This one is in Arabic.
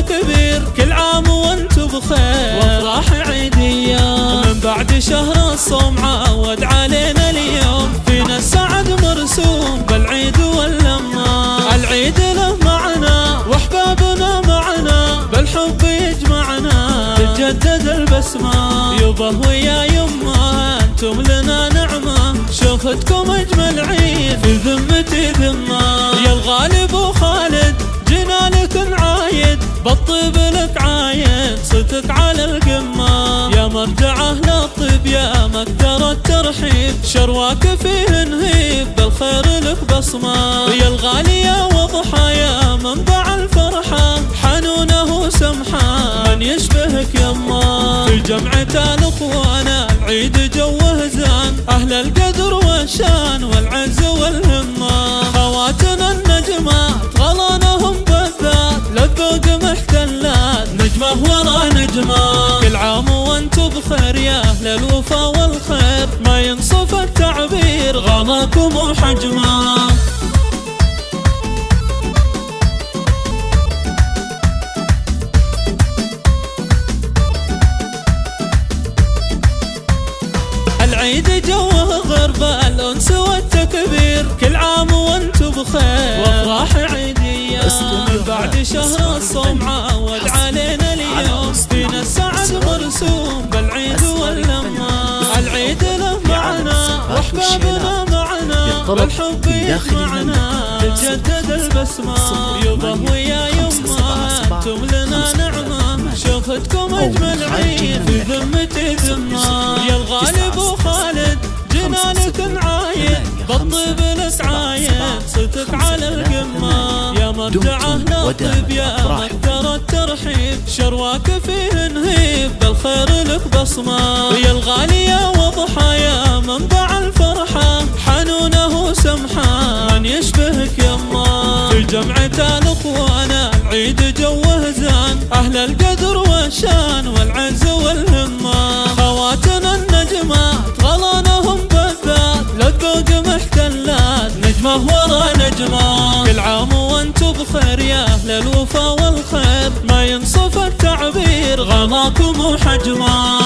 والتكبير، كل عام وانتم بخير وافراح عيدية. من بعد شهر الصوم عود علينا اليوم، فينا السعد مرسوم بالعيد واللمة. العيد له معنا واحبابنا معنا، بالحب يجمعنا تتجدد البسمة. يبه ويا يمه انتم لنا نعمة، شوفتكم اجمل عيد في ذمتي ذمة. يا الغالب وخالد جينا لك نعايد، بالطيب لك عايد صوتك على القمة. يا مرجعه للطيب يا مقدر الترحيب، شرواك فيه نهيب بالخير لك بصمة. يا الغالية وضحايا منبع الفرحة، حنونه سمحة من يشبهك يما. في جمعة الاخوان العيد جوه زان، اهل القدر والشان والعز والهمة. خواتنا النجمات غلانهم بالذات، للذوق محتلات نجمه ورا نجمه. كل عام وانتم بخير يا اهل الوفا والخير، ما ينصف التعبير غلاكم وحجمه. العيد جوه غرب الأنس والتكبير، كل عام وانتم بخير وافراح عيدية. من بعد شهر الصوم عود علينا اليوم، فينا السعد مرسوم بالعيد واللمة. العيد له معنا واحبابنا معنا، بالحب يجمعنا تتجدد البسمة. يبه ويا يمه انتم لنا نعمة، شوفتكم اجمل عيد في ذمتي ذمة. يا الغالب وخالد جينا لك نعايد، بالطيب لك عايد صوتك على القمة. يا مرجعه للطيب يا مقدر الترحيب، شرواك فيه نهيب بالخير لك بصمة. يا الغالية وضحايا منبع الفرحة، حنونه سمحة من يشبهك يما. في جمعة الاخوان العيد جوه زان، اهل القدر والشان والعز والهمة. خواتنا النجمات غلانهم بالذات، للذوق محتلات نجمه ورا نجمه. كل عام وانتم بخير يا اهل الوفا والخير، ما ينصف التعبير غلاكم وحجمه.